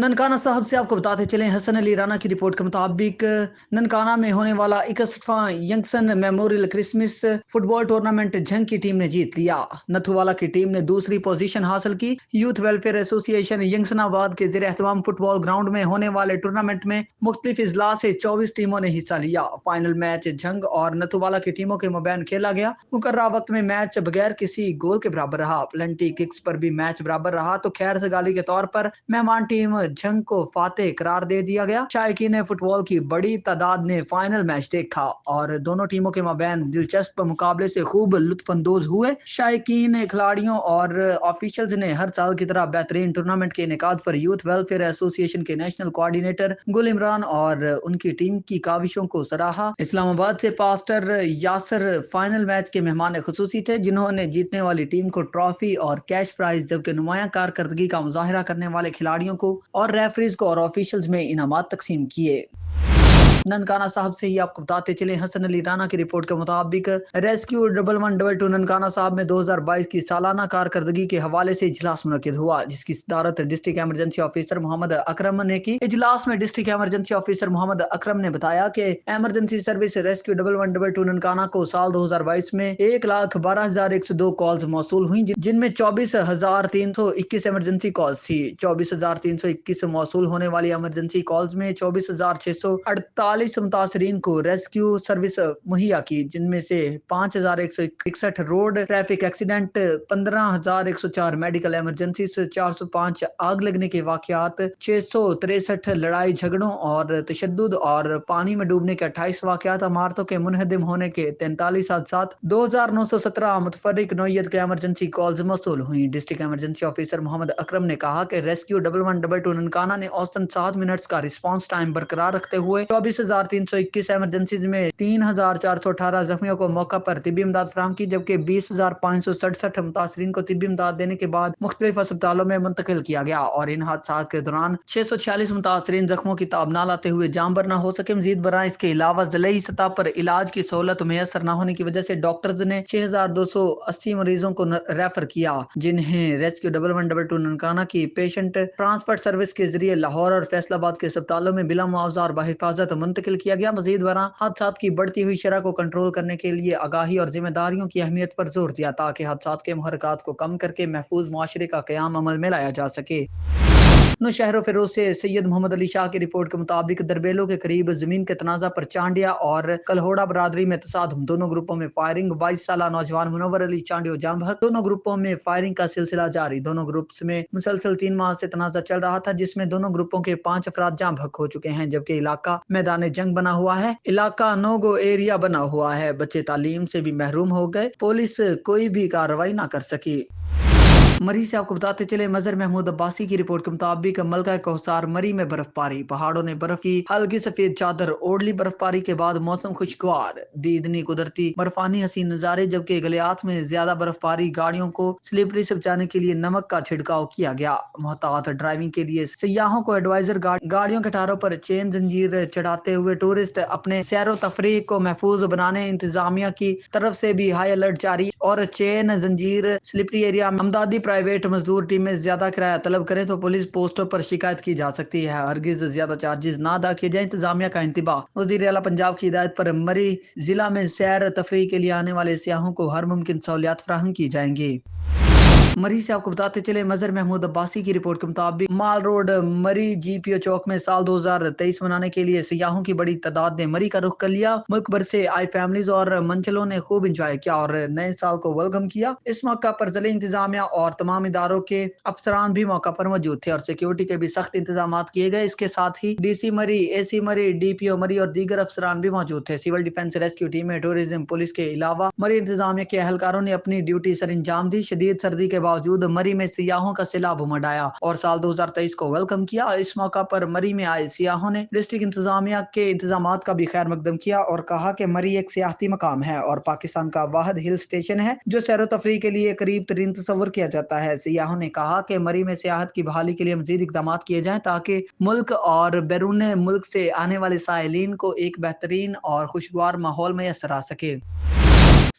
ननकाना साहब से आपको बताते चलें, हसन अली राना की रिपोर्ट के मुताबिक ननकाना में होने वाला 61वां Youngson memorial Christmas football tournament Jhang की टीम ने जीत लिया। नथुवाला की टीम ने दूसरी पोजीशन हासिल की। यूथ वेलफेयर एसोसिएशन यंगसनाबाद के ज़ेर एहतमाम फुटबॉल ग्राउंड में होने वाले टूर्नामेंट में मुख्तलिफ इजलास से 24 टीमों ने हिस्सा लिया। फाइनल मैच झंग और नथुवाला की टीमों के मबैन खेला गया। मुकर्रा वक्त में मैच बगैर किसी गोल के बराबर रहा। पेनल्टी किक्स पर भी मैच बराबर रहा तो खैर सगाली के तौर पर मेहमान टीम झंग को फातेह करार दे दिया गया। शायकीन फुटबॉल की बड़ी तादाद ने फाइनल मैच देखा और दोनों टीमों के मबैन दिलचस्प मुकाबले से खूब लुत्फानंदोज हुए। शायकीन, खिलाड़ियों और ऑफिशियल्स ने हर साल की तरह बेहतरीन टूर्नामेंट के इनेकाद पर यूथ वेलफेयर एसोसिएशन के नेशनल कोऑर्डिनेटर गुल इमरान और उनकी टीम की काविशों को सराहा। इस्लामाबाद से पास्टर यासर फाइनल मैच के मेहमान खुसूसी थे, जिन्होंने जीतने वाली टीम को ट्रॉफी और कैश प्राइज, जबकि नुमाया कारकर्दगी का मुजाहिरा करने वाले खिलाड़ियों को और रेफरीज को और ऑफिशियल्स में इनामात तकसीम किए। ननकाना साहब से ही आपको बताते चले, हसन अली राना की रिपोर्ट के मुताबिक रेस्क्यू 1112 ननकाना साहब में 2022 की सालाना कारकर्दगी के हवाले से इजलास मुनक्किद हुआ, जिसकी सदारत district emergency officer Mohammad Akram ने की। इजलास में district emergency officer Mohammad Akram ने बताया कि एमरजेंसी सर्विस रेस्क्यू 1112 ननकाना को साल 2022 में 1,12,102 कॉल्स मौसूल हुई, जिनमें 24,321 एमरजेंसी कॉल्स थी। 24,321 मौसूल होने वाली एमरजेंसी कॉल्स में 24,648 मुतासरीन को रेस्क्यू सर्विस मुहैया की, जिनमें से 5,161 road traffic accident, 15,104 medical emergency, 405 आग लगने के वाकयात, 663 लड़ाई झगड़ों और तशद्दुद और पानी में डूबने के 28 वाकयात, इमारतों के मुनहदिम होने के 43 हादसात, 2,917 मुतफर्रिक नौयत के एमरजेंसी कॉल्स मौसूल हुई। District emergency officer Mohammad Akram ने कहा कि रेस्क्यू 1112 ननकाना ने औसतन 7 मिनट्स का रिस्पांस टाइम बरकरार रखते हुए 24,321 एमरजेंसीज में 3,418 जख्मियों को मौका पर तिब्बी इमदाद फराहम की, जबकि 20,567 मुतासरीन को तिब्बी इमदाद देने के बाद मुख्तलिफ अस्पतालों में मुंतकिल किया गया और इन हादसात के दौरान 646 मुतासरीन जख्मों की ताब न लाते हुए जान बर न हो सके। मजीद बरां इसके अलावा ज़िले सतह पर इलाज की सहूलत मैसर न होने की वजह से डॉक्टर्स ने 6,280 मरीजों को रेफर किया, जिन्हें रेस्क्यू 1112 ननकाना की पेशेंट ट्रांसपोर्ट सर्विस के जरिए लाहौर और फैसलाबाद के अस्पतालों में बिला मुआवजा और बाहिफाजत मुंतकिल किया गया। मजीद बरां हादसात की बढ़ती हुई शरह को कंट्रोल करने के लिए आगाही और जिम्मेदारियों की अहमियत पर जोर दिया, ताकि हादसात के मुहर्रिकात को कम करके महफूज मुआशरे का क़याम अमल में लाया जा सके। शहर फिरोज से सैयद मोहम्मद अली शाह की रिपोर्ट के मुताबिक दरबेलों के करीब जमीन के तनाजा पर चांडिया और कलहोड़ा बरादरी में तसादम, दोनों ग्रुपों में फायरिंग। 22 साल नौजवान मुनव्वर अली चांडियो जाम बहक। दोनों ग्रुपों में फायरिंग का सिलसिला जारी। दोनों ग्रुप्स में मुसलसल 3 माह से तनाजा चल रहा था, जिसमें दोनों ग्रुपों के 5 अफराद जाम बहक हो चुके हैं, जबकि इलाका मैदान जंग बना हुआ है। इलाका नो गो एरिया बना हुआ है। बच्चे तालीम से भी महरूम हो गए। पुलिस कोई भी कार्रवाई ना कर सकी। मरी से आपको बताते चले, मजर महमूद अब्बासी की रिपोर्ट के मुताबिक मलका कोहसार मरी में बर्फबारी, पहाड़ों ने बर्फ की हल्की सफेद चादर ओढ़ ली। बर्फबारी के बाद मौसम खुशगवार, दीदनी कुदरती बर्फानी हसीन नजारे, जबकि गलियात में ज्यादा बर्फबारी। गाड़ियों को स्लिपरी से बचाने के लिए नमक का छिड़काव किया गया। मोहतात ड्राइविंग के लिए सयाहों को एडवाइजर। गाड़ियों के टायरों पर चेन जंजीर चढ़ाते हुए टूरिस्ट अपने सैरो तफरीह को महफूज बनाने इंतजामिया की तरफ से भी हाई अलर्ट जारी। और चेन जंजीर स्लिपरी एरिया अमदादी प्राइवेट मजदूर टीम में ज्यादा किराया तलब करें तो पुलिस पोस्टों पर शिकायत की जा सकती है। हरगिज ज्यादा चार्जेस ना अदा किए जाए, इंतजामिया का इंतबाह। वजीर आला पंजाब की हिदायत पर मरी जिला में सैर तफरीह के लिए आने वाले सियाहों को हर मुमकिन सहूलियात फराहम की जाएंगी। मरी से आपको बताते चले, मजर महमूद अब्बासी की रिपोर्ट के मुताबिक माल रोड मरी जीपीओ चौक में साल 2023 मनाने के लिए सियाहों की बड़ी तादाद ने मरी का रुख कर लिया। मुल्क भर से आई फैमिलीज और मंचलों ने खूब इंजॉय किया और नए साल को वेलकम किया। इस मौका पर जिले इंतजामिया और तमाम इदारों के अफसरान भी मौका पर मौजूद थे और सिक्योरिटी के भी सख्त इंतजाम किए गए। इसके साथ ही DC मरी, AC मरी, DPO मरी और दीगर अफसरान भी मौजूद थे। सिविल डिफेंस रेस्क्यू टीमें, टूरिज्म, पुलिस के अलावा मरी इंतजामिया के एहलकारों ने अपनी ड्यूटी सर अंजाम दी। शदीद सर्दी के बावजूद मरी में सियाहों का सैलाब उमड़ और साल 2023 को वेलकम किया। इस मौका पर मरी में आए सियाहों ने डिस्ट्रिक्ट इंतजामिया के इंतजामात का भी खैर मकदम किया और कहा कि मरी एक सियाहती मकाम है और पाकिस्तान का वाहिद हिल स्टेशन है जो सैरो तफरीह के लिए करीब तरीन तस्वर किया जाता है। सियाहों ने कहा कि मरी में सियाहत की बहाली के लिए मजीद इकदाम किए जाएं ताकि मुल्क और बैरून मुल्क से आने वाले साइलिन को एक बेहतरीन और खुशगवार माहौल मैसर आ सके।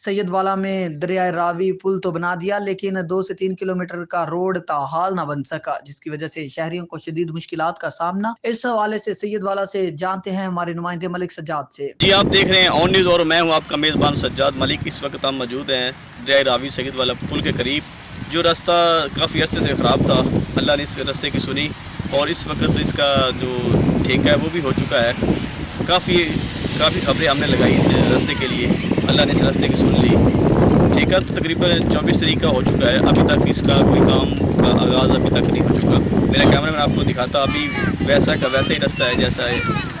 सैयद वाला में दरियाए रावी पुल तो बना दिया, लेकिन 2 से 3 किलोमीटर का रोड ताहाल ना बन सका, जिसकी वजह से शहरियों को शदीद मुश्किलात का सामना। इस हवाले से सैयद वाला से जानते हैं हमारे नुमाइंदे मलिक सज्जाद से। जी, आप देख रहे हैं ऑन न्यूज़ और मैं हूं आपका मेज़बान सज्जाद मलिक। इस वक्त हम मौजूद हैं दरियाए रावी सैयद वाला पुल के करीब। जो रास्ता काफ़ी अरसे से ख़राब था, अल्लाह ने इस रास्ते की सुनी और इस वक्त इसका जो ठेका है वो भी हो चुका है। काफ़ी खबरें हमने लगाई इस रास्ते के लिए, अल्लाह ने इस रास्ते की सुन ली। ठेका तो तकरीबन 24 तारीख का हो चुका है, अभी तक इसका कोई काम का आगाज़ अभी तक नहीं हो चुका। मेरा कैमरा मैन आपको दिखाता, अभी वैसा का वैसा ही रास्ता है जैसा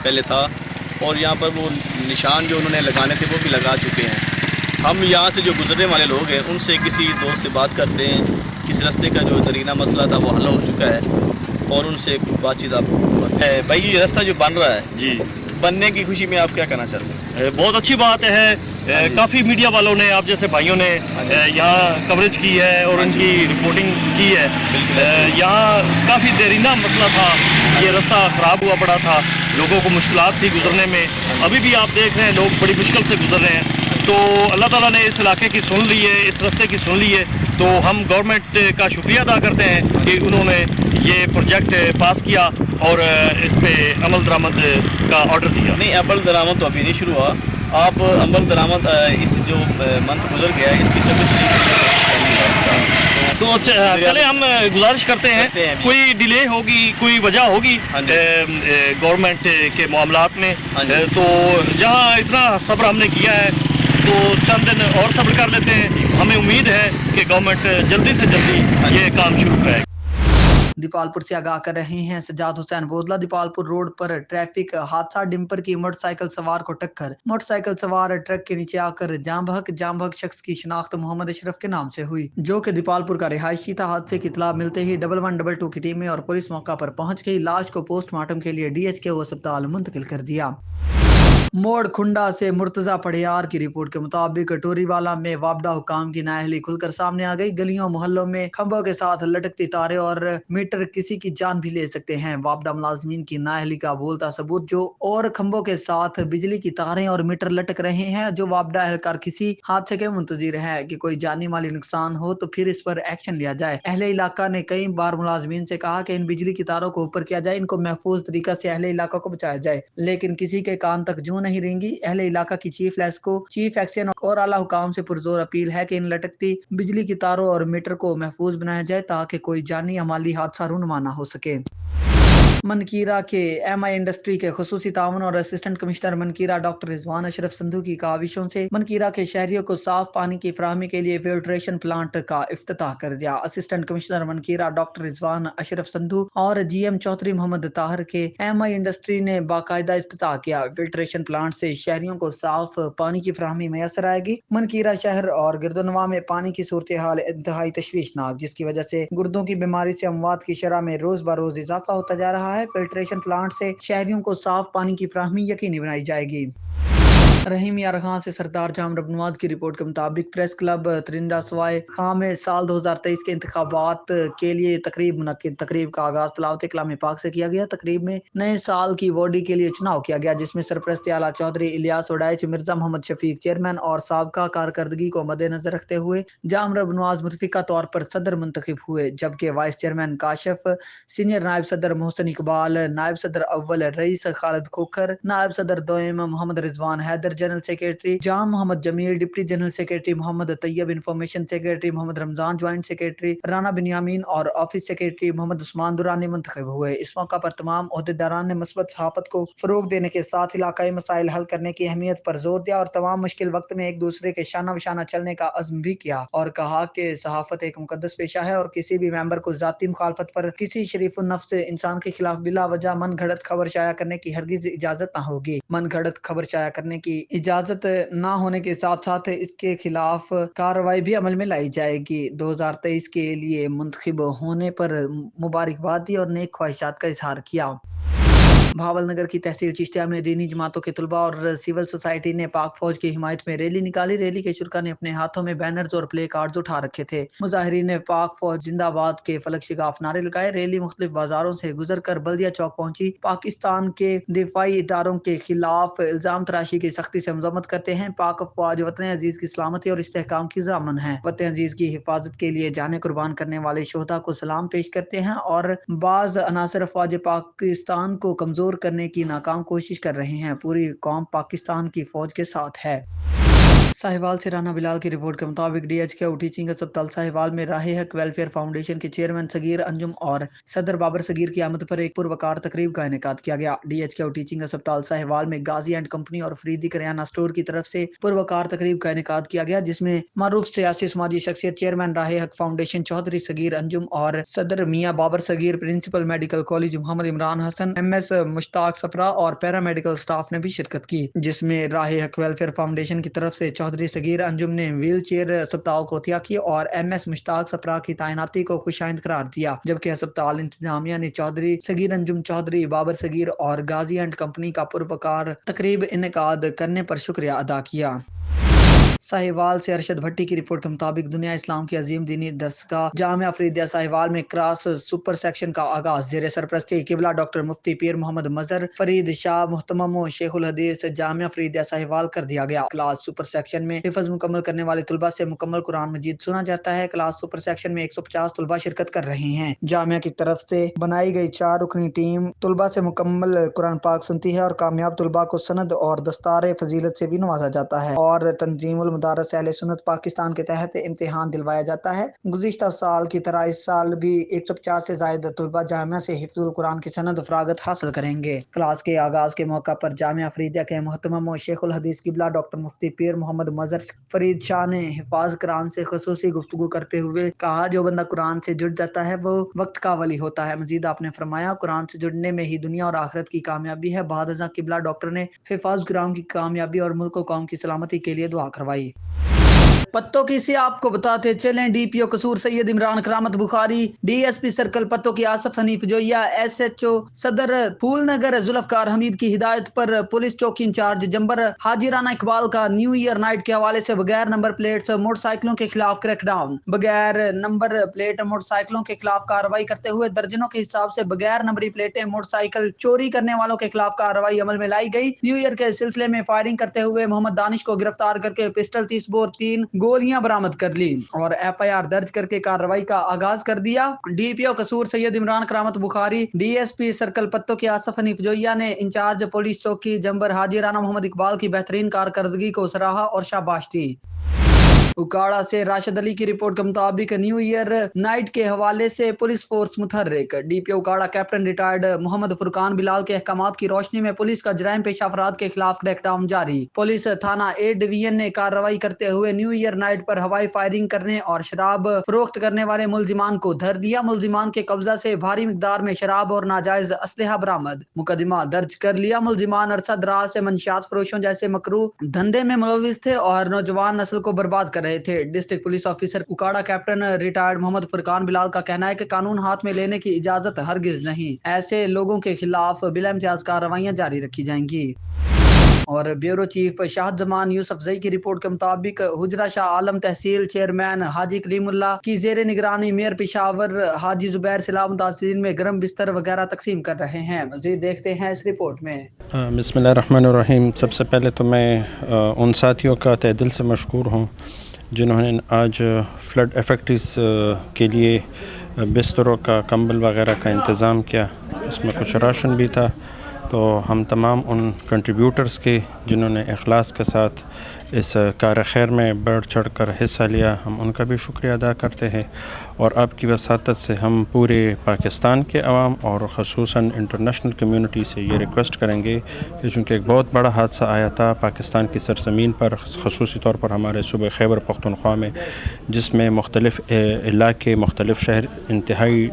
पहले था, और यहाँ पर वो निशान जो उन्होंने लगाने थे वो भी लगा चुके हैं। हम यहाँ से जो गुजरने वाले लोग हैं उनसे किसी दोस्त से बात करते हैं, इस रास्ते का जो दरीना मसला था वो हल हो चुका है और उनसे बातचीत आपको भाई ये रास्ता जो बन रहा है जी, बनने की खुशी में आप क्या कहना चाहते हैं? बहुत अच्छी बात है। काफ़ी मीडिया वालों ने, आप जैसे भाइयों ने यहाँ कवरेज की है और उनकी रिपोर्टिंग की है। यहाँ काफ़ी देरीना मसला था, ये रास्ता ख़राब हुआ पड़ा था, लोगों को मुश्किलात थी गुजरने में। अभी भी आप देख रहे हैं लोग बड़ी मुश्किल से गुजर रहे हैं। तो अल्लाह ताला ने इस इलाके की सुन ली है, इस रास्ते की सुन ली है। तो हम गवर्नमेंट का शुक्रिया अदा करते हैं कि उन्होंने ये प्रोजेक्ट पास किया और इस पे अमल दरामद का ऑर्डर दिया। नहीं, अमल दरामद तो अभी नहीं शुरू हुआ। आप अमल दरामद इस जो मंथ गुजर गया है इसकी 24 तो चले हम गुजारिश करते हैं कोई डिले होगी, कोई वजह होगी गवर्नमेंट के मामलात में, तो जहाँ इतना सब्र हमने किया है तो चंद दिन और सब्र कर लेते हैं। हमें उम्मीद है कि गवर्नमेंट जल्दी से जल्दी ये काम शुरू करेगी। दीपालपुर से आगाह कर रहे हैं सज्जाद हुसैन बोदला। दीपालपुर रोड पर ट्रैफिक हादसा, डिंपर की मोटरसाइकिल सवार को टक्कर। मोटरसाइकिल सवार ट्रक के नीचे आकर जाम बहक शख्स की शिनाख्त मोहम्मद अशरफ के नाम से हुई, जो कि दीपालपुर का रिहायशी था। हादसे की इत्तला मिलते ही 1112 की टीमें और पुलिस मौका पर पहुंच गई। लाश को पोस्टमार्टम के लिए DHQ अस्पताल मुंतकिल कर दिया। मोड़ खुंडा से मुर्तजा पड़ियार की रिपोर्ट के मुताबिक टोरीवाला में वापडा हुकाम की नाअहली खुलकर सामने आ गई। गलियों मोहल्लों में खंभों के साथ लटकती तारे और मीटर किसी की जान भी ले सकते हैं। वापडा मुलाजमीन की नाअहली का बोलता सबूत जो और खंभों के साथ बिजली की तारें और मीटर लटक रहे हैं, जो वापडा एहलकार किसी हादसे के मुंतजिर है कि कोई जानी माली नुकसान हो तो फिर इस पर एक्शन लिया जाए। अहले इलाका ने कई बार मुलाजमीन से कहा कि इन बिजली की तारों को ऊपर किया जाए, इनको महफूज तरीका से अहले इलाका को बचाया जाए, लेकिन किसी के कान तक जूं नहीं रेंगी। अहले इलाका की चीफ एक्शन और आला हुकाम से पुरजोर अपील है कि इन लटकती बिजली की तारों और मीटर को महफूज बनाया जाए ताकि कोई जानी या माली हादसा रुनमा ना हो सके। मनकीरा के MI इंडस्ट्री के खुसूसी ताउन और assistant commissioner Mankera doctor Rizwan Ashraf Sandhu की काविशों से मनकीरा के शहरियों को साफ पानी की फराहमी के लिए फिल्ट्रेशन प्लांट का इफ्तिताह कर दिया। Assistant commissioner Mankera doctor Rizwan Ashraf Sandhu और GM चौधरी मोहम्मद ताहिर के MI इंडस्ट्री ने बाकायदा इफ्तिताह किया। फिल्ट्रेशन प्लांट से शहरियों को साफ पानी की फराहमी मैसर आएगी। मनकीरा शहर और गिरदोनवा में पानी की सूरत हाल इंतहाई तशवीशनाक, जिसकी वजह से गुर्दों की बीमारी से अमवात की शरह में रोज बरोज इजाफा होता जा रहा है। फिल्ट्रेशन प्लांट से शहरियों को साफ पानी की फराहमी यकीनी बनाई जाएगी। रहीम यार खां से सरदार जाम रबनवाज की रिपोर्ट के मुताबिक प्रेस क्लब त्रिंडा सवाए खां में साल 2023 के इंतखाबात के लिए तकरीब का आगाज तलावत कलाम पाक से किया गया। तकरीब में नए साल की बॉडी के लिए चुनाव किया गया, जिसमें सरप्रस्त आला चौधरी इलियास उडाइच, मिर्जा मोहम्मद शफीक चेयरमैन और साबका कारकर्दगी को मद्देनजर रखते हुए जाम रबनवाज मुतफिका तौर पर सदर मुंतखब हुए, जबकि वाइस चेयरमैन काशिफ, सीनियर नायब सदर मोहसिन इकबाल, नायब सदर अव्वल रईस खालिद खोखर, नायब सदर दोयम Mohammad Rizwan Haider, general secretary Jam Mohammad Jamil, deputy general secretary Mohammad Tayyab, information secretary Mohammad Ramzan, joint secretary Rana Binyamin और ऑफिस सेक्रेटरी मोहम्मद उस्मान दुरानी मुंतखब हुए। इस मौका पर तमाम ओहदेदारान ने मस्बत सहाफत को फरोग देने के साथ इलाकाई मसाइल हल करने की अहमियत पर जोर दिया और तमाम मुश्किल वक्त में एक दूसरे के शाना बशाना चलने का अज़्म भी किया और कहा कि सहाफत एक मुकद्दस पेशा है और किसी भी मेंबर को जाती मुखालफत पर किसी शरीफुन नफ्स इंसान के खिलाफ बिला वजह मन घड़त खबर शाया करने की हरगिज इजाजत न होगी। मन घड़त खबर शाया करने की इजाजत ना होने के साथ साथ इसके खिलाफ कार्रवाई भी अमल में लाई जाएगी। 2023 के लिए मुंतखब होने पर मुबारकबाद दी और नेक ख्वाहिशात का इजहार किया। भावल नगर की तहसील चिश्तिया में दीनी जमातों के तलबा और सिविल सोसाइटी ने पाक फौज की हिमायत में रैली निकाली। रैली के शुरा ने अपने हाथों में बैनर्स और प्ले कार्ड्स उठा रखे थे। मुजाहिरीन ने पाक फौज जिंदाबाद के फलक शिगाफ नारे लगाए। रैली मुख्तलिफ बाजारों से गुजर कर बल्दिया चौक पहुंची। पाकिस्तान के दिफाई इदारों के खिलाफ इल्जाम तराशी की सख्ती से मजम्मत करते हैं। पाक फौज वतन अजीज की सलामती और इस्तेहकाम की ज़ामन है। वतन अजीज की हिफाजत के लिए जाने कुर्बान करने वाले शोहदा को सलाम पेश करते हैं और बाज अनासर फौज पाकिस्तान को कमजोर करने की नाकाम कोशिश कर रहे हैं। पूरी कौम पाकिस्तान की फौज के साथ है। साहिवाल से राना बिलाल की रिपोर्ट के मुताबिक DHQ टीचिंग अस्पताल साहिवाल में राह हक वेलफेयर फाउंडेशन के चेयरमैन सगीर अंजुम और सदर बाबर सगीर की आमद पर एक पुरवकार तकरीब का इनेकाद किया गया। DHQ टीचिंग अस्पताल साहिवाल में गाजी एंड कंपनी और फरीदी करियाना स्टोर की तरफ से पुरवकार तकरीब का इनेकाद किया गया, जिसमें मारूफ सियासी समाजी शख्सियत चेयरमैन राह हक फाउंडेशन चौधरी सगीर अंजुम और सदर Mian Babar Saghir, principal medical college Mohammad Imran Hassan, MS Mushtaq Safra और पैरामेडिकल स्टाफ ने भी शिरकत की, जिसमें राह हक वेलफेयर फाउंडेशन की तरफ से चौधरी सगीर अंजुम ने व्हील चेयर अस्पताल को अतिया की और MS मुश्ताक सफरा की तैनाती को खुशाइंद करार दिया, जबकि अस्पताल इंतजामिया ने चौधरी सगीर अंजुम, चौधरी बाबर सगीर और गाजी एंड कंपनी का पुरवकार तकरीब इनेकाद करने पर शुक्रिया अदा किया। साहिवाल से अरशद भट्टी की रिपोर्ट के मुताबिक दुनिया इस्लाम की अजीम दीनी दरसगाह जामिया फरीदिया साहिवाल में क्रॉस सुपर सेक्शन का आगाज जेर सरपरस्ती किबला डॉक्टर मुफ्ती पीर मोहम्मद मजहर फरीद शाह मुहतमम शेखुल हदीस जामिया फरीदिया साहिवाल कर दिया गया। क्लास सुपर सेक्शन में हिफ्ज मुकम्मल करने वाले तुलबा से मुकम्मल कुरान मजीद सुना जाता है। क्लास सुपर सेक्शन में 150 तुलबा शिरकत कर रहे हैं। जामिया की तरफ से बनाई गई 4 रुकनी टीम तुलबा से मुकम्मल कुरान पाक सुनती है और कामयाब तुलबा को सनद और दस्तार फजीलत से भी नवाजा जाता है और तंजीमुल मदारस अहले सुन्नत पाकिस्तान के तहत इम्तिहान दिलवाया जाता है। गुज़िश्ता साल की तरह इस साल भी 150 से ज़ायद तुलबा जामिया से हिफ्जुल कुरान की सनद फरागत हासिल करेंगे। क्लास के आगाज के मौका पर जामिया फरीदिया के मुहतमम शेखुल हदीस किबला डॉक्टर मुफ्ती पीर मोहम्मद मजहर फरीद शाह ने हिफाज कुरान से खुसूसी गुफ्तगू करते हुए कहा, जो बंदा कुरान से जुड़ जाता है वो वक्त का वली होता है। मजीद आपने फरमाया, कुरान से जुड़ने में ही दुनिया और आखिरत की कामयाबी है। बाद अज़ां किबला डॉक्टर ने हिफाज कुरान की कामयाबी और मुल्क कौम की सलामती के लिए दुआ करवाई। पत्तों की से आपको बताते चलें, DPO कसूर सैयद इमरान करामत बुखारी, DSP सर्कल पत्तों की आसफ हनीफ जोया, SHO सदर फूलनगर जुल्फकार हमीद की हिदायत पर पुलिस चौकी इंचार्ज जंबर हाजी राना इकबाल का न्यू ईयर नाइट के हवाले से बगैर नंबर प्लेट्स मोटरसाइकिलों के खिलाफ क्रैकडाउन। बगैर नंबर प्लेट मोटरसाइकिलों के खिलाफ कार्रवाई करते हुए दर्जनों के हिसाब से बगैर नंबरी प्लेटें मोटरसाइकिल चोरी करने वालों के खिलाफ कार्रवाई अमल में लाई गई। न्यू ईयर के सिलसिले में फायरिंग करते हुए मोहम्मद दानिश को गिरफ्तार करके पिस्टल 30 बोर 3 गोलियां बरामद कर ली और FIR दर्ज करके कार्रवाई का आगाज कर दिया। DPO कसूर सैयद इमरान करामत बुखारी, DSP सर्कल पत्तों के आसफ हनीफ जोया ने इंचार्ज पुलिस चौकी जंबर हाजी राना मोहम्मद इकबाल की बेहतरीन कारकर्दगी को सराहा और शाबाश दी। उकाड़ा से राशिद अली की रिपोर्ट के मुताबिक न्यू ईयर नाइट के हवाले से पुलिस फोर्स मुतहर्रिक। DPO Okara captain retired Mohammad Furqan Bilal के अहकामात की रोशनी में पुलिस का जराइम पेश अफराद के खिलाफ क्रैकडाउन जारी। पुलिस थाना A डिवीजन ने कार्रवाई करते हुए न्यू ईयर नाइट पर हवाई फायरिंग करने और शराब फरोख्त करने वाले मुलजिमान को धर लिया। मुलजिमान के कब्जा से भारी मिकदार में शराब और नाजायज असलहा बरामद। मुकदमा दर्ज कर लिया। मुलजिमान अरसा दराज से मंशियात फरोशों जैसे मकरू धंधे में मुलविस थे और नौजवान नस्ल को बर्बाद कर रहे थे। District police officer Okara captain retired Mohammad Furqan Bilal का कहना है कि कानून हाथ में लेने की इजाजत हरगिज नहीं। ऐसे लोगों के खिलाफ बिला इम्तियाज कार्रवाइयां जारी रखी जाएंगी। और ब्यूरो चीफ शाहद जमान यूसुफ जई की रिपोर्ट के मुताबिक हुजरा शाह आलम तहसील चेयरमैन हाजी कलीमुल्ला की जेर निगरानी मेयर पेशावर हाजी जुबैर सलाह मुतासिरीन में गर्म बिस्तर वगैरह तकसीम कर रहे हैं। मज़ीद देखते हैं इस रिपोर्ट में। बिस्मिल्लाहिर्रहमानिर्रहीम। सबसे पहले तो मैं उन साथियों का तहे दिल से मशकूर हूँ जिन्होंने आज फ्लड इफेक्ट्स के लिए बिस्तरों का, कंबल वगैरह का इंतज़ाम किया। इसमें कुछ राशन भी था, तो हम तमाम उन कंट्रीब्यूटर्स के जिन्होंने इखलास के साथ इस कार खैर में बढ़ चढ़ कर हिस्सा लिया, हम उनका भी शुक्रिया अदा करते हैं। और आपकी वसातत से हम पूरे पाकिस्तान के अवाम और ख़ुसूसन इंटरनेशनल कम्युनिटी से ये रिक्वेस्ट करेंगे कि चूँकि एक बहुत बड़ा हादसा आया था पाकिस्तान की सरज़मीन पर, ख़ुसूसी तौर पर हमारे सूबे खैबर पख्तूनख्वा में, जिसमें मुख्तलिफ़ इलाके, मुख्तलिफ़ शहर इंतहाई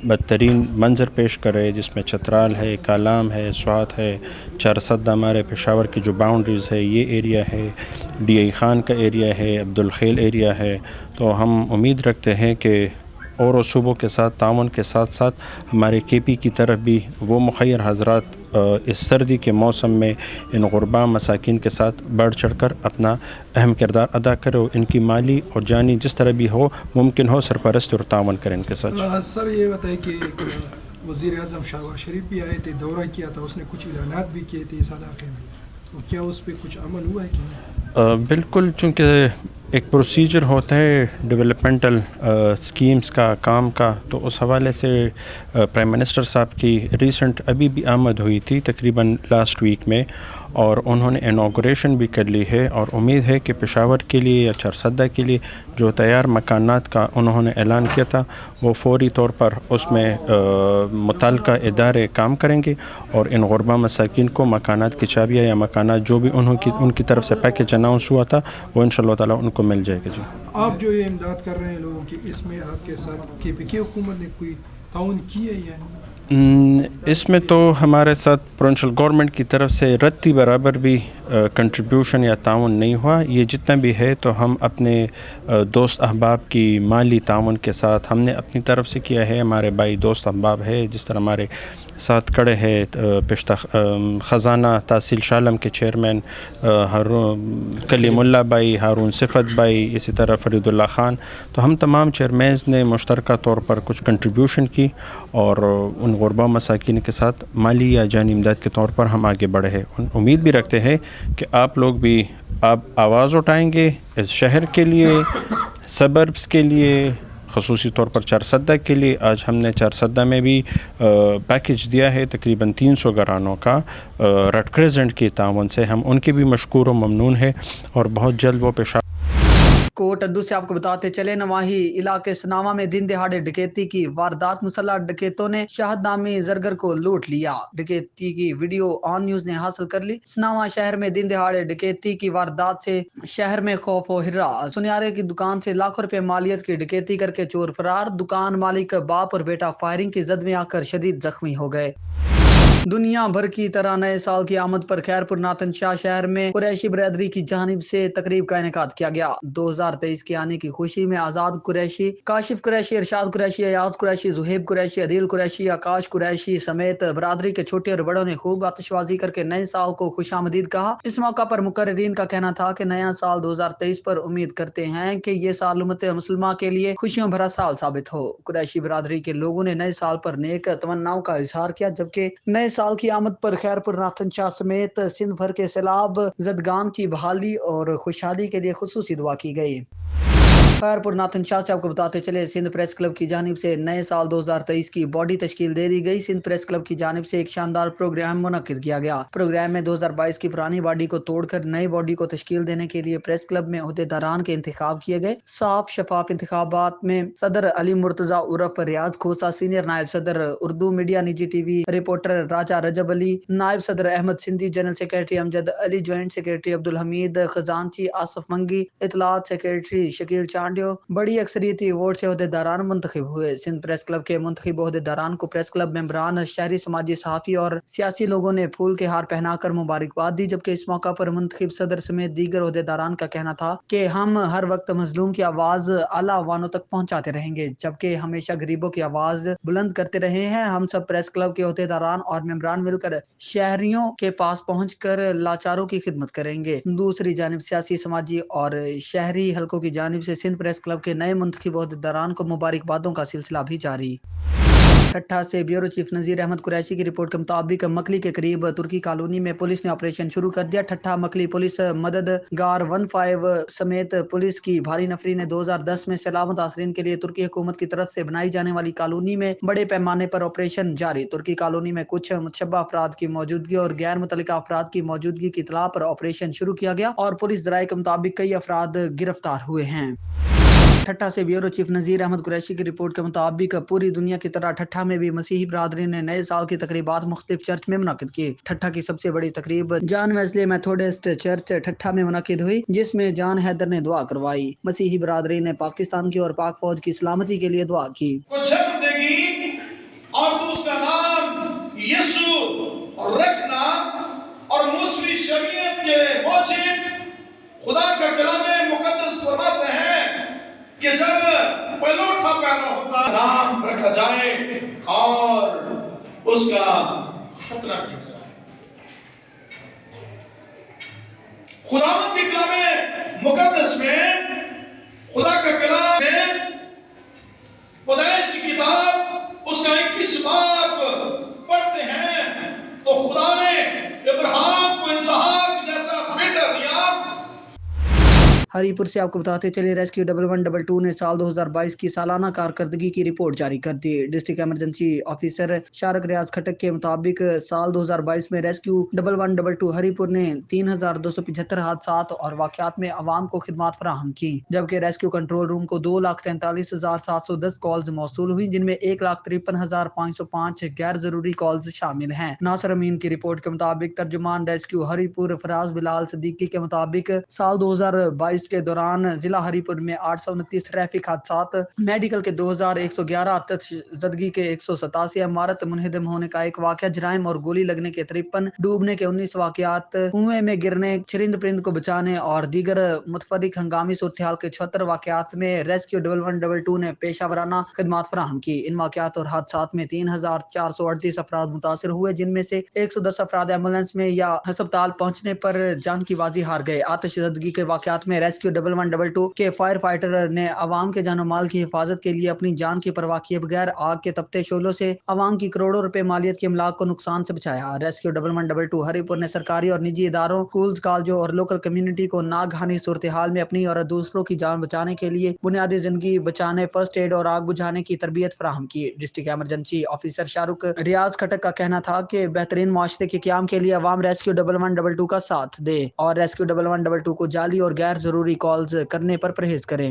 बदतरीन मंजर पेश कर रहे, जिसमें चतराल है, कालाम है, स्वात है, चारसदा, हमारे पेशावर की जो बाउंड्रीज़ है ये एरिया है, DI खान का एरिया है, अब्दुल खेल एरिया है। तो हम उम्मीद रखते हैं कि और सूबों के साथ ताउन के साथ साथ हमारे KP की तरफ भी वो मुखैर हजरात इस सर्दी के मौसम में इन गुरबा मसाकिन के साथ बढ़ चढ़ कर अपना अहम किरदार अदा करे और इनकी माली और जानी जिस तरह भी हो मुमकिन हो सरपरस्त और तावन करें इनके साथ। सर ये बताइए कि वज़ीर आज़म शहबाज शरीफ भी आए थे, दौरा किया था, उसने कुछ ऐलानात भी किए थे इस इलाके में, तो क्या उस पर कुछ अमल हुआ है कि नहीं? बिल्कुल, चूँकि एक प्रोसीजर होता है डेवलपमेंटल स्कीम्स का काम का, तो उस हवाले से प्राइम मिनिस्टर साहब की रीसेंट अभी भी आमद हुई थी तकरीबन लास्ट वीक में, और उन्होंने इनाग्रेशन भी कर ली है और उम्मीद है कि पेशावर के लिए या चारसद्दा के लिए जो तैयार मकानात का उन्होंने ऐलान किया था वो फौरी तौर पर उसमें मुतल्लिका इदारे काम करेंगे और इन गुरबा मसाकिन को मकानात की चाबियाँ या मकानात जो भी उनकी तरफ से पैकेज अनाउंस हुआ था वो इंशाअल्लाह ताला उनको मिल जाएगा। जी, आप जो ये इमदाद कर रहे हैं लोगों की, इसमें आपके साथ KPK हुकूमत ने कोई ताउन की है या नहीं? इसमें तो हमारे साथ प्रोविंशियल गवर्नमेंट की तरफ से रत्ती बराबर भी कंट्रीब्यूशन या ताउन नहीं हुआ। ये जितना भी है तो हम अपने दोस्त अहबाब की माली ताउन के साथ हमने अपनी तरफ से किया है। हमारे भाई दोस्त अहबाब है, जिस तरह हमारे साथ खड़े हैं पेशता ख़जाना तहसील शालम के चेयरमैन कलीमुल्ला भाई, हारून सिफत भाई, इसी तरह फरीदुल्ला ख़ान, तो हम तमाम चेयरमैन्स ने मुश्तरका तौर पर कुछ कंट्रीब्यूशन की और उन गुरबा मसाकिन के साथ माली या जानी इमदाद के तौर पर हम आगे बढ़े हैं। उम्मीद भी रखते हैं कि आप लोग भी आप आवाज़ उठाएंगे इस शहर के लिए, सबर्ब्स के लिए, ख़ुसूसी तौर पर चारसद्दा के लिए। आज हमने चारसद्दा में भी पैकेज दिया है तकरीबन 300 घरानों का रेड क्रिसेंट के तावन से, हम उनके भी मशकूर व ममनून है और बहुत जल्द वो पेशा। कोट अद्दू से आपको बताते चले, नवाही इलाके सनावा में दिन दहाड़े डकैती की वारदात। मुसल्लह डकैतों ने शाहद नामी जरगर को लूट लिया। डकैती की वीडियो ऑन न्यूज ने हासिल कर ली। सनावा शहर में दिन दहाड़े डकैती की वारदात से शहर में खौफ व हिर्रा। सुनियारे की दुकान से लाखों रुपए मालियत की डकैती करके चोर फरार। दुकान मालिक बाप और बेटा फायरिंग की जद में आकर शदीद जख्मी हो गए। दुनिया भर की तरह नए साल की आमद पर खैरपुर नातन शाह शहर में कुरैशी बरादरी की जानिब से तकरीब का इनेकाद किया गया। 2023 के आने की खुशी में आजाद कुरैशी, काशिफ कुरैशी, इरशाद कुरैशी, अयाज कुरैशी, जुहेब कुरैशी, अदील कुरैशी, आकाश कुरैशी समेत बरादरी के छोटे और बड़ों ने खूब आतिशबाजी करके नए साल को खुशामदीद कहा। इस मौका पर मुकर्रिरीन का कहना था कि नया साल 2023 पर उम्मीद करते हैं कि ये साल उम्मत मुसलमान के लिए खुशियों भरा साल साबित हो। कुरैशी बरादरी के लोगों ने नए साल पर नेक तमन्नाओं का इजहार किया, जबकि नए साल की आमद पर खैरपुर नाथन शाह समेत सिंध भर के सैलाब जदगान की बहाली और खुशहाली के लिए खुसूसी दुआ की गई। खैरपुर नाथन शाह से आपको बताते चले, सिंध प्रेस क्लब की जानिब से नए साल 2023 की बॉडी तश्कील दे दी गई। सिंध प्रेस क्लब की जानिब से एक शानदार प्रोग्राम मुनक्किद किया गया। प्रोग्राम में 2022 की पुरानी बॉडी को तोड़कर नई बॉडी को तश्कील देने के लिए प्रेस क्लब में ओहदेदारान के इंतखाब किए गए। साफ शफाफ इंतखाबात में सदर अली मुर्तजा उर्फ रियाज खोसा, सीनियर नायब सदर उर्दू मीडिया निजी TV रिपोर्टर राजा रजब अली, नायब सदर Ahmad Sindhi, general secretary Amjad Ali, joint secretary Abdul Hameed खजानची, आसफ मंगी, इतलात सेक्रेटरी शकील चांडियो बड़ी अक्सरियती वोट से ओहदेदारान मुंतखब हुए। सिंध प्रेस क्लब के मुंतखब ओहदेदारान को प्रेस क्लब मेंबरान, शहरी समाजी सहाफ़ी और सियासी लोगों ने फूल के हार पहनाकर मुबारकबाद दी। जबकि इस मौका पर मुंतखब सदर समेत दीगर ओहदेदारान का कहना था कि हम हर वक्त मजलूम की आवाज आला अवानों तक पहुंचाते रहेंगे, जबकि हमेशा गरीबों की आवाज बुलंद करते रहे हैं। हम सब प्रेस क्लब के ओहदेदारान और मेंबरान मिलकर शहरियों के पास पहुंचकर लाचारों की खिदमत करेंगे। दूसरी जानिब सियासी, समाजी और शहरी हलकों की जानिब से सिंध प्रेस क्लब के नए मुंतखब ओहदेदारान को मुबारकबादों का सिलसिला भी जारी। ठट्ठा से ब्यूरो चीफ नजीर अहमद कुरैशी की रिपोर्ट के मुताबिक मकली के करीब तुर्की कॉलोनी में पुलिस ने ऑपरेशन शुरू कर दिया। ठट्ठा मकली पुलिस मददगार 15 समेत पुलिस की भारी नफरी ने 2010 में सैलाब मुतासरीन के लिए तुर्की हुकूमत की तरफ से बनाई जाने वाली कॉलोनी में बड़े पैमाने पर ऑपरेशन जारी। तुर्की कॉलोनी में कुछ मुतशब्बा अफराद की मौजूदगी और गैर मुतल्लिका अफराद की मौजूदगी की इतला पर ऑपरेशन शुरू किया गया और पुलिस दराए के मुताबिक कई अफराद गिरफ्तार हुए हैं। ठट्ठा से ब्यूरो चीफ नजीर अहमद कुरैशी की रिपोर्ट के मुताबिक पूरी दुनिया की तरह ठट्ठा में भी मसीही बरादरी ने नए साल की तकरीबात मुख्तलिफ चर्च में मुनक्किद की। ठट्ठा की सबसे बड़ी तकरीब जॉन वेस्ले मेथोडिस्ट चर्च ठट्ठा में मुनक्किद हुई, जिसमें जॉन हैदर ने दुआ करवाई। मसीही बरादरी ने पाकिस्तान की और पाक फौज की सलामती के लिए दुआ की। और उसका नाम यीशु रखना और मुस्लिम शरीयत के मुताबिक खुदा का कलाम मुकद्दस फरमाते हैं कि जब पलोठा पैदा होता है उसका खतरा किया जाए। खुदावंद के कलामे मुकद्दस में, खुदा का कलाम है, पैदाइश की किताब उसका 21 बाब पढ़ते हैं तो खुदा ने इब्राहिम को इसहाक जैसा बेटा दिया। हरीपुर से आपको बताते चले रेस्क्यू 1112 ने साल 2022 की सालाना कारकर्दगी की रिपोर्ट जारी कर दी। डिस्ट्रिक्ट इमरजेंसी ऑफिसर शारक रियाज खटक के मुताबिक साल 2022 में रेस्क्यू 1112 हरीपुर ने 3275 हादसात और वाकयात में अवाम को खिदमात फराहम की, जबकि रेस्क्यू कंट्रोल रूम को 2,43,710 कॉल्स मौसूल हुई, जिनमें 1,53,505 गैर जरूरी कॉल्स शामिल हैं। नासिर अमीन की रिपोर्ट के मुताबिक तर्जुमान रेस्क्यू हरीपुर फराज बिलाल सिद्दीकी के मुताबिक साल 2022 के दौरान जिला हरीपुर में 829 ट्रैफिक हादसात, मेडिकल के 2111, तशद्दुद के 187, इमारत मुनहदम होने का एक वाकया, जराइम और गोली लगने के 53, डूबने के 19 वाकयात, कुएं में गिरने, चरिंद परिंद को बचाने और दीगर मुतफरिक हंगामी सूरत-ए-हाल के 76 वाकयात में रेस्क्यू 1112 ने पेशावराना खिदमात फराहम की। इन वाकयात और हादसात में 3438 अफराद मुतासिर हुए, जिनमें से 110 अफराद एम्बुलेंस में या अस्पताल पहुंचने पर जान की बाजी हार गए। आतिशबाजी के वाकयात में रेस्क्यू 1112 के फायर फाइटर ने अवाम के जानो माल की हिफाजत के लिए अपनी जान की परवाह किए बगैर आग के तपते शोलों से अवाम की करोड़ों रुपए मालियत के अमलाक को नुकसान से बचाया। रेस्क्यू 1112 हरीपुर ने सरकारी और निजी इदारों, स्कूल्स, कॉलेजों और लोकल कम्युनिटी को नागहानी सूरत हाल में अपनी और दूसरों की जान बचाने के लिए बुनियादी जिंदगी बचाने, फर्स्ट एड और आग बुझाने की तरबियत फराहम की। डिस्ट्रिक्ट इमरजेंसी ऑफिसर शाहरुख रियाज खटक का कहना था कि बेहतरीन मुआशरे के क़याम के लिए अवाम रेस्क्यू 1112 का साथ दे और रेस्क्यू 1112 को जाली और गैर जरूरी कॉल्स करने पर परहेज करें।